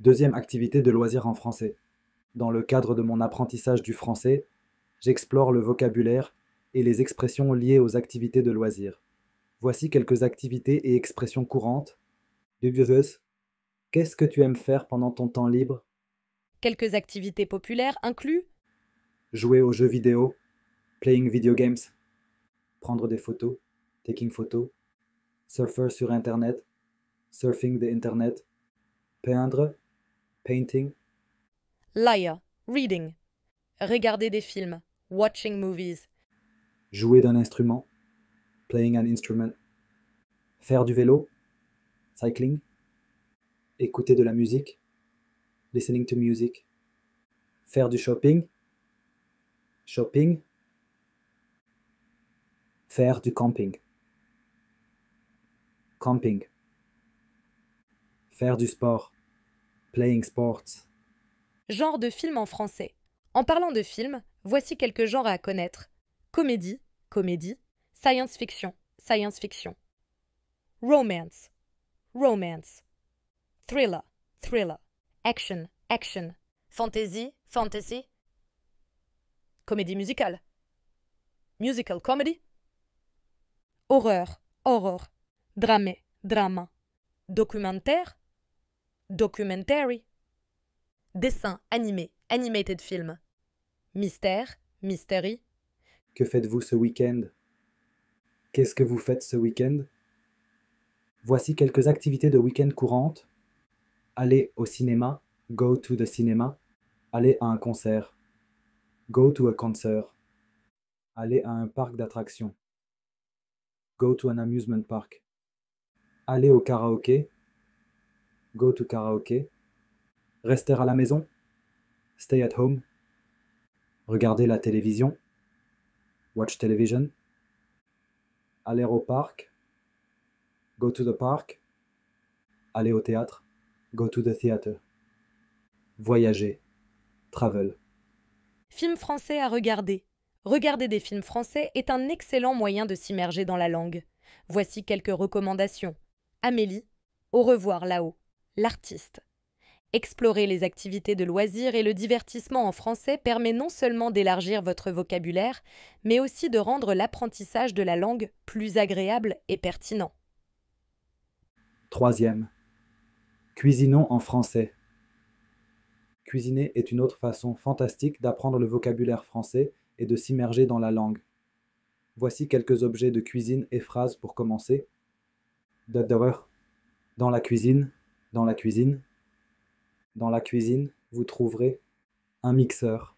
Deuxième activité de loisir en français. Dans le cadre de mon apprentissage du français, j'explore le vocabulaire et les expressions liées aux activités de loisirs. Voici quelques activités et expressions courantes. Qu'est-ce que tu aimes faire pendant ton temps libre? Quelques activités populaires incluent Jouer aux jeux vidéo, playing video games, prendre des photos, taking photos, surfer sur Internet, surfing the Internet, peindre, painting, lire, reading, regarder des films, watching movies, jouer d'un instrument, playing an instrument, faire du vélo, cycling, écouter de la musique, listening to music, faire du shopping, shopping, faire du camping, camping, faire du sport, playing sports, genre de films en français. En parlant de films, voici quelques genres à connaître. Comédie, comédie, science-fiction, science-fiction. Romance, romance. Thriller, thriller. Action, action. Fantasy, fantasy. Comédie musicale. Musical comedy. Horreur, horror. Drame, drama. Documentaire, documentary. Dessin animé, animated film. Mystère, mystery. Que faites-vous ce week-end? Qu'est-ce que vous faites ce week-end? Voici quelques activités de week-end courantes. Aller au cinéma, go to the cinema. Aller à un concert, go to a concert. Aller à un parc d'attractions, go to an amusement park. Aller au karaoké, go to karaoke. Rester à la maison, stay at home. Regarder la télévision, watch television. Aller au parc, go to the park. Aller au théâtre, go to the theater. Voyager, travel. Film français à regarder. Regarder des films français est un excellent moyen de s'immerger dans la langue. Voici quelques recommandations. Amélie, Au revoir là-haut, l'artiste. Explorer les activités de loisirs et le divertissement en français permet non seulement d'élargir votre vocabulaire, mais aussi de rendre l'apprentissage de la langue plus agréable et pertinent. Troisième, cuisinons en français. Cuisiner est une autre façon fantastique d'apprendre le vocabulaire français et de s'immerger dans la langue. Voici quelques objets de cuisine et phrases pour commencer. Dehors, dans la cuisine, dans la cuisine. Dans la cuisine, vous trouverez un mixeur,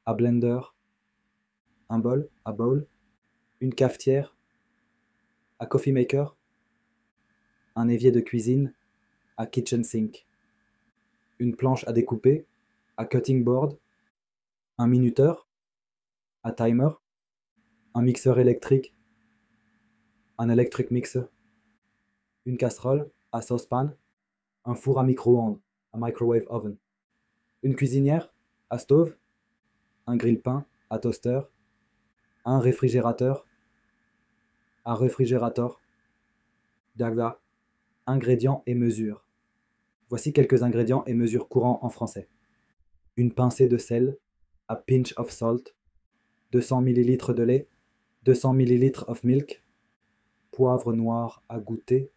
un blender, un bol, a bowl, une cafetière, un coffee maker, un évier de cuisine, un kitchen sink, une planche à découper, un cutting board, un minuteur, un timer, un mixeur électrique, un electric mixer, une casserole, un saucepan, un four à micro-ondes, un microwave oven, une cuisinière, un stove, un grille-pain, un toaster, un réfrigérateur, dagda, ingrédients et mesures. Voici quelques ingrédients et mesures courants en français. Une pincée de sel, a pinch of salt, 200 ml de lait, 200 ml of milk, poivre noir à goûter,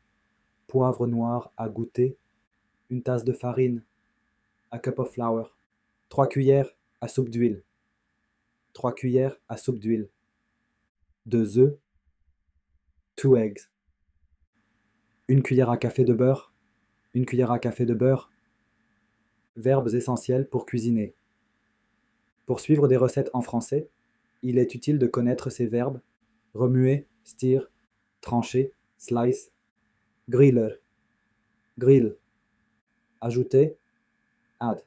une tasse de farine, a cup of flour, 3 cuillères à soupe d'huile, 2 œufs, 2 eggs, une cuillère à café de beurre, verbes essentiels pour cuisiner. Pour suivre des recettes en français, il est utile de connaître ces verbes: remuer, stir, trancher, slice, griller, grill, ajouter, add,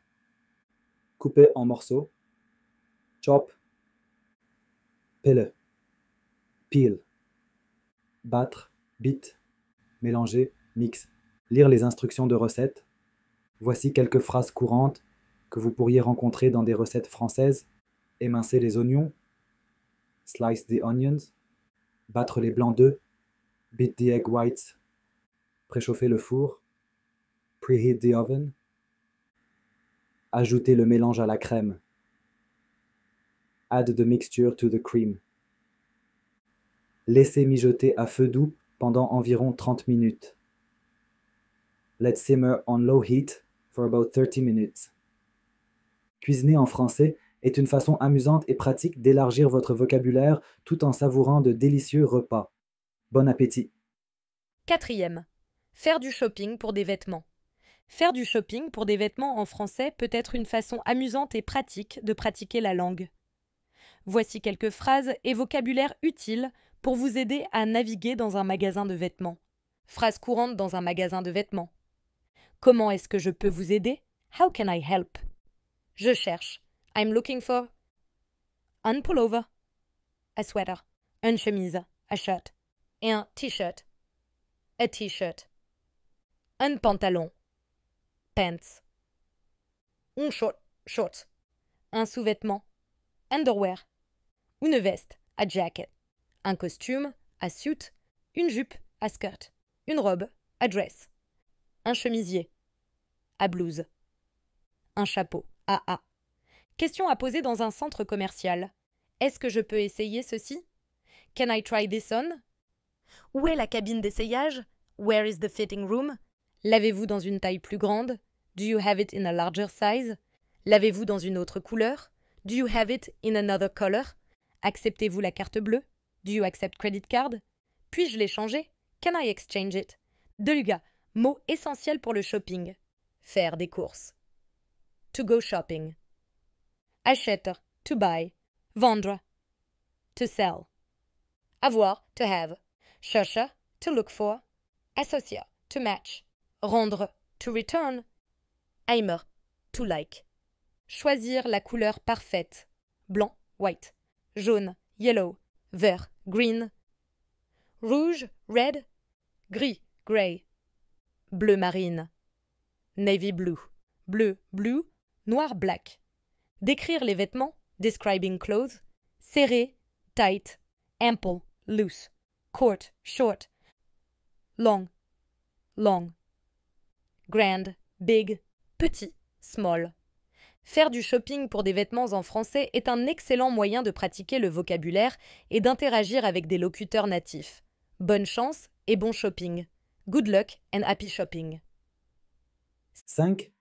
couper en morceaux, chop, pille, peel, battre, beat, mélanger, mix. Lire les instructions de recettes. Voici quelques phrases courantes que vous pourriez rencontrer dans des recettes françaises. Émincer les oignons, slice the onions, battre les blancs d'œufs, beat the egg whites, préchauffer le four, Preheat the oven. Ajoutez le mélange à la crème. Add the mixture to the cream. Laissez mijoter à feu doux pendant environ 30 minutes. Let simmer on low heat for about 30 minutes. Cuisiner en français est une façon amusante et pratique d'élargir votre vocabulaire tout en savourant de délicieux repas. Bon appétit! 4e. Faire du shopping pour des vêtements. Faire du shopping pour des vêtements en français peut être une façon amusante et pratique de pratiquer la langue. Voici quelques phrases et vocabulaires utiles pour vous aider à naviguer dans un magasin de vêtements. Phrases courantes dans un magasin de vêtements. Comment est-ce que je peux vous aider? How can I help? Je cherche. I'm looking for un pullover, a sweater, une chemise, a shirt, et un t-shirt, a t-shirt. Un pantalon, pants. Un short, un sous-vêtement, underwear. Une veste, a jacket. Un costume, a suit. Une jupe, a skirt. Une robe, a dress. Un chemisier, a blouse. Un chapeau, a. Question à poser dans un centre commercial. Est-ce que je peux essayer ceci? Can I try this on? Où est la cabine d'essayage? Where is the fitting room? L'avez-vous dans une taille plus grande? Do you have it in a larger size? L'avez-vous dans une autre couleur? Do you have it in another color? Acceptez-vous la carte bleue? Do you accept credit card? Puis-je l'échanger? Can I exchange it? Deluga, mot essentiel pour le shopping. Faire des courses. To go shopping. Acheter, to buy. Vendre, to sell. Avoir, to have. Chercher, to look for. Associer, to match. Rendre, to return. Aimer, to like. Choisir la couleur parfaite. Blanc, white. Jaune, yellow. Vert, green. Rouge, red. Gris, grey. Bleu marine. Navy blue. Bleu, blue. Noir, black. Décrire les vêtements, describing clothes. Serré, tight. Ample, loose. Court, short. Long, long. Grand, big. Petit, small. Faire du shopping pour des vêtements en français est un excellent moyen de pratiquer le vocabulaire et d'interagir avec des locuteurs natifs. Bonne chance et bon shopping. Good luck and happy shopping. 5.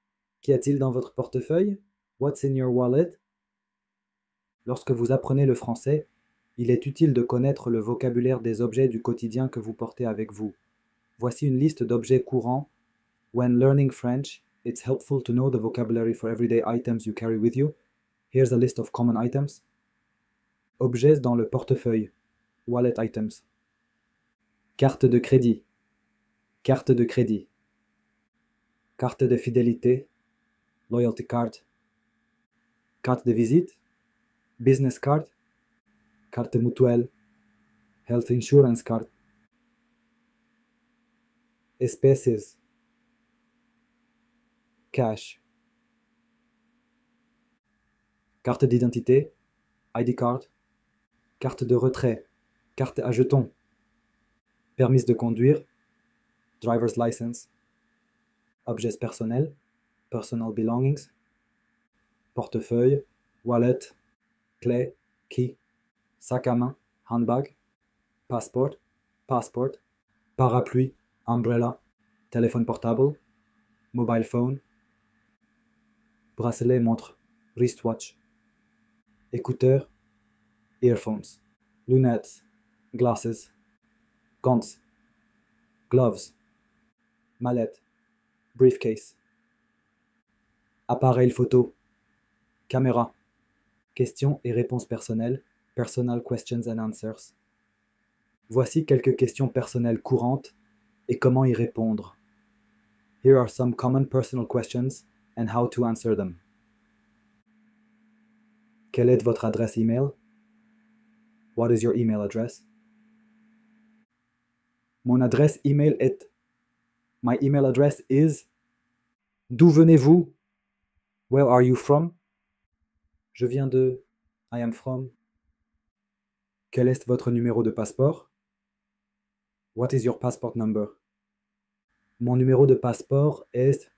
Qu'y a-t-il dans votre portefeuille? What's in your wallet? Lorsque vous apprenez le français, il est utile de connaître le vocabulaire des objets du quotidien que vous portez avec vous. Voici une liste d'objets courants. When learning French, it's helpful to know the vocabulary for everyday items you carry with you. Here's a list of common items. Objets dans le portefeuille. Wallet items. Carte de crédit. Carte de crédit. Carte de fidélité. Loyalty card. Carte de visite. Business card. Carte mutuelle. Health insurance card. Espèces. Cash. Carte d'identité. ID card. Carte de retrait. Carte à jetons. Permis de conduire. Driver's license. Objets personnels. Personal belongings. Portefeuille. Wallet. Clé. Key. Sac à main. Handbag. Passport. Passport. Parapluie. Umbrella. Téléphone portable. Mobile phone. Bracelet, montre. Wristwatch. Écouteurs. Earphones. Lunettes. Glasses. Gants. Gloves. Mallette. Briefcase. Appareil photo. Caméra. Questions et réponses personnelles. Personal questions and answers. Voici quelques questions personnelles courantes et comment y répondre. Here are some common personal questions and how to answer them. Quelle est votre adresse email? What is your email address? Mon adresse email est. My email address is. D'où venez-vous? Where are you from? Je viens de. I am from. Quel est votre numéro de passeport? What is your passport number? Mon numéro de passeport est